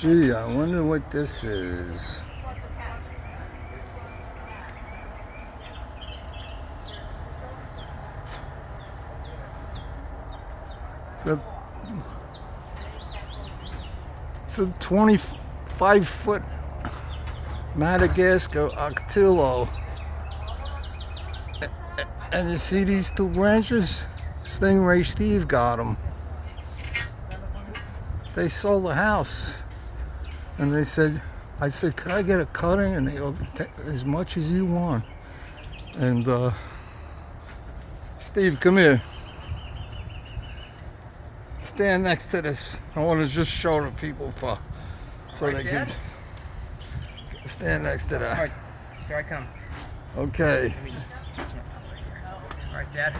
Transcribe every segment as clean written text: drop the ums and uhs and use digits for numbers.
Gee, I wonder what this is. It's a 25-foot Madagascar Ocotillo. And you see these two branches? Stingray Steve got them. They sold the house. And they said, I said, could I get a cutting? And they go, as much as you want. And Steve, come here. Stand next to this. I want to just show the people so right, they Dad? Can stand next to that. All right, here I come. Okay. Let me just all right, Dad.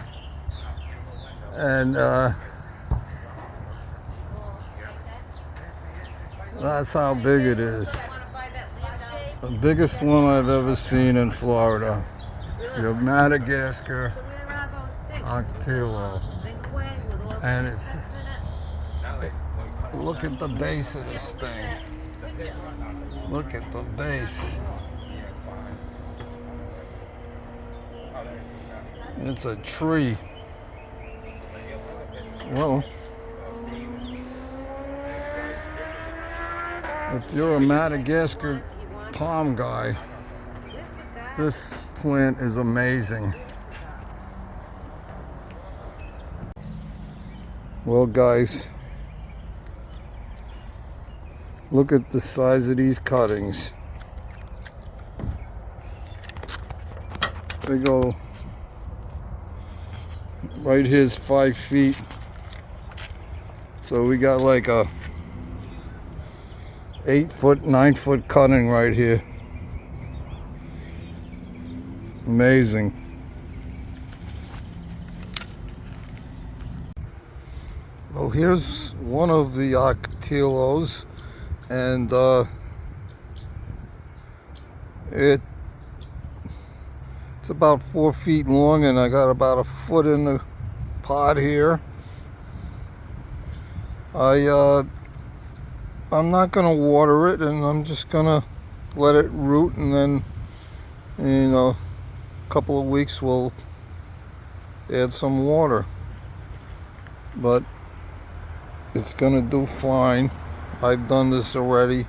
And that's how big it is. The biggest one I've ever seen in Florida. The Madagascar Ocotillo. And it's, look at the base of this thing. Look at the base. It's a tree. Well, if you're a Madagascar palm guy, this plant is amazing. Well, guys, look at the size of these cuttings. They go, right here's 5 feet. So we got like a 8-foot, 9-foot cutting right here. Amazing. Well, here's one of the Ocotillos, and it's about 4 feet long, and I got about a foot in the pot here. I'm not gonna water it, and I'm just gonna let it root, and then, you know, a couple of weeks we'll add some water. But it's gonna do fine. I've done this already.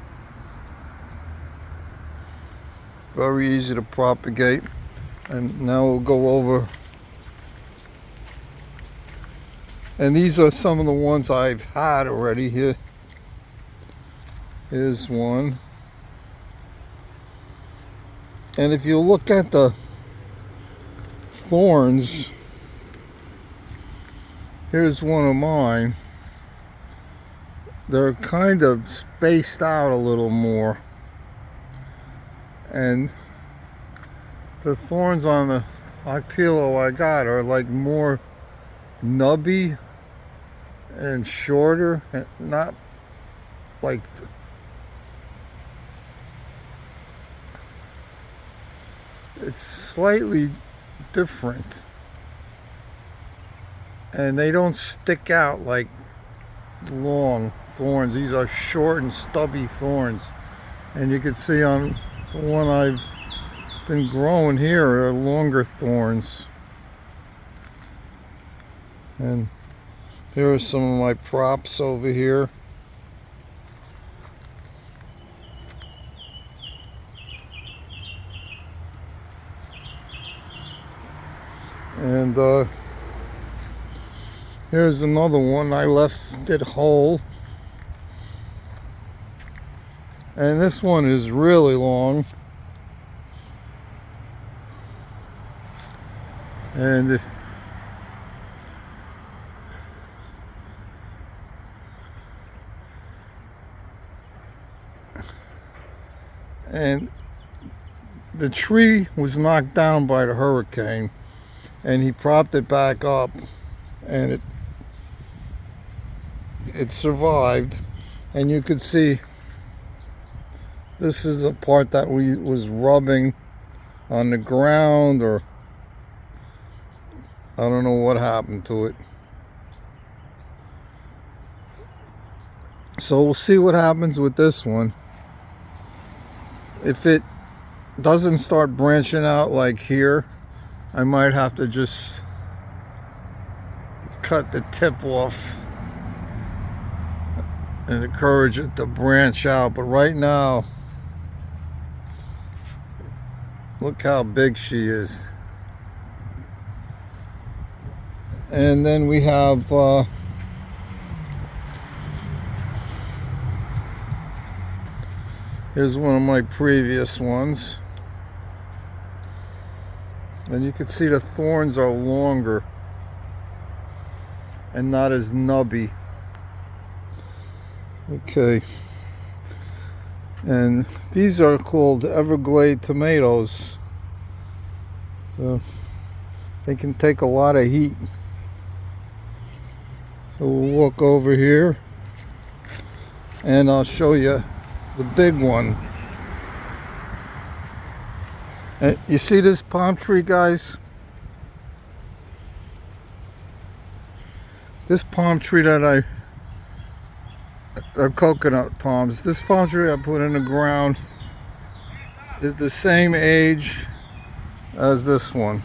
Very easy to propagate. And now we'll go over. And these are some of the ones I've had already. Here's one. And if you look at the thorns, here's one of mine. They're kind of spaced out a little more. And the thorns on the Ocotillo I got are like more nubby and shorter, and not like it's slightly different, and they don't stick out like long thorns. These are short and stubby thorns, and you can see on the one I've been growing here are longer thorns. And here are some of my props over here. And here's another one. I left it whole. And this one is really long. And the tree was knocked down by the hurricane, and he propped it back up, and it survived. And you could see this is a part that was rubbing on the ground, or I don't know what happened to it. So we'll see what happens with this one. If it doesn't start branching out like here, I might have to just cut the tip off and encourage it to branch out. But right now, look how big she is. And then we have here's one of my previous ones. And you can see the thorns are longer and not as nubby. Okay. And these are called Everglade tomatoes. So they can take a lot of heat. So we'll walk over here and I'll show you the big one. And you see this palm tree, guys? This palm tree that they're coconut palms. This palm tree I put in the ground is the same age as this one.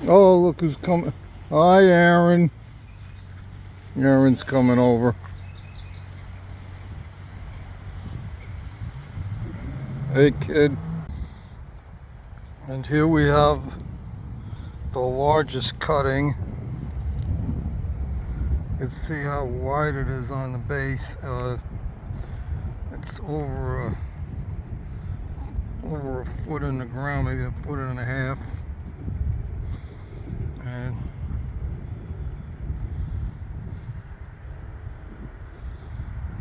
Oh, look who's coming. Hi, Aaron. Aaron's coming over. Hey, kid. And here we have the largest cutting. You can see how wide it is on the base. It's over a foot in the ground, maybe a foot and a half. And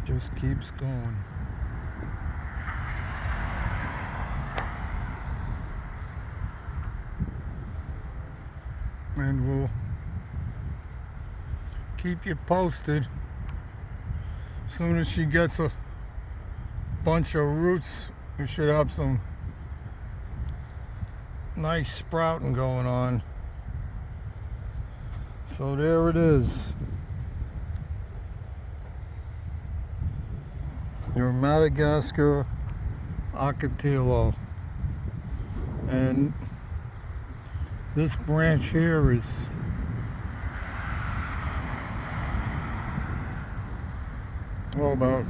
just keeps going. And we'll keep you posted. As soon as she gets a bunch of roots, we should have some nice sprouting going on. So there it is. Your Madagascar Ocotillo. And this branch here is about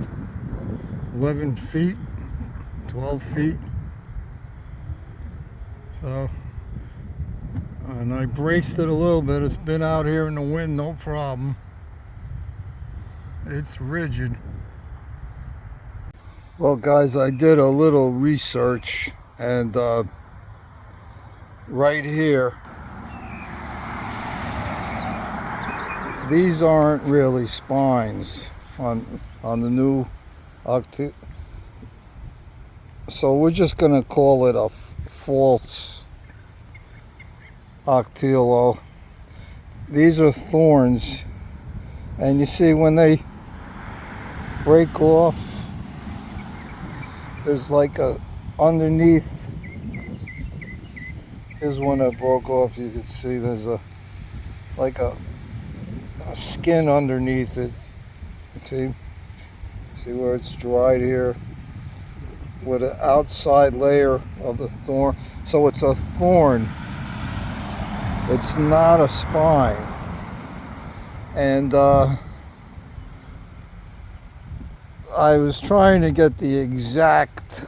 11 feet, 12 feet. So, and I braced it a little bit. It's been out here in the wind, no problem. It's rigid. Well, guys, I did a little research, and right here, these aren't really spines on the new Ocotillo. So we're just gonna call it a false Ocotillo. These are thorns, and you see when they break off, there's like a underneath. Here's one that broke off. You can see there's a skin underneath it. See where it's dried here with an outside layer of the thorn. So it's a thorn. It's not a spine. And I was trying to get the exact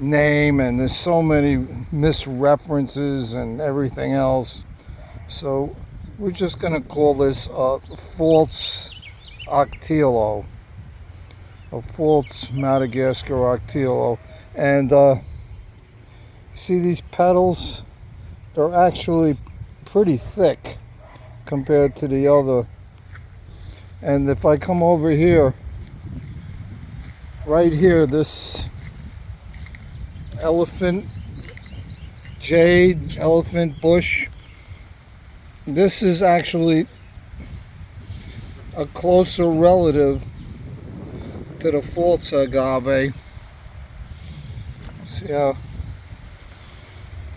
name, and there's so many misreferences and everything else. So we're just going to call this a false Ocotillo, a false Madagascar Ocotillo. And see these petals? They're actually pretty thick compared to the other. And if I come over here, right here, this elephant jade, elephant bush, this is actually a closer relative to the false agave. See how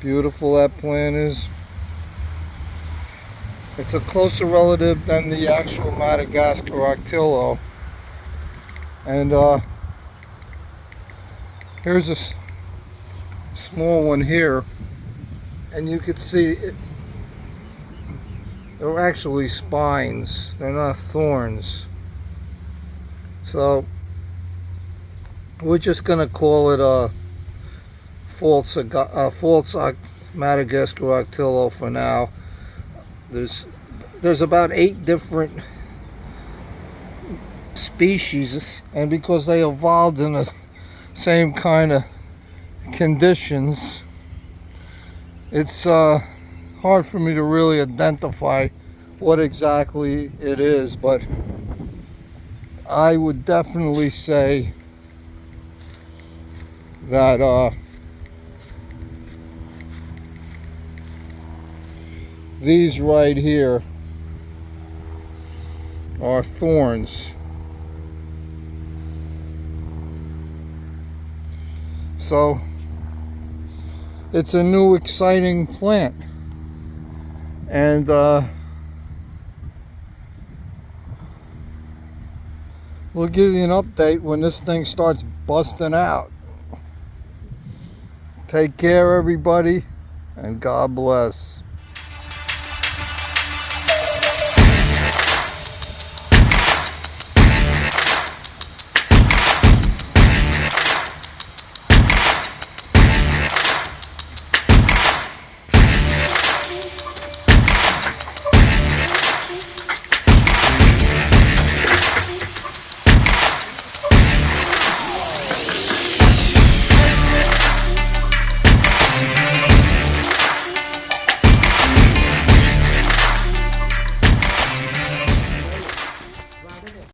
beautiful that plant is? It's a closer relative than the actual Madagascar Ocotillo. And here's a small one here, and you can see it. They're actually spines. They're not thorns. So we're just gonna call it a false Madagascar Ocotillo for now. There's about 8 different species, and because they evolved in the same kind of conditions, it's hard for me to really identify what exactly it is, but I would definitely say that these right here are thorns. So it's a new exciting plant, and we'll give you an update when this thing starts busting out. Take care, everybody, and God bless.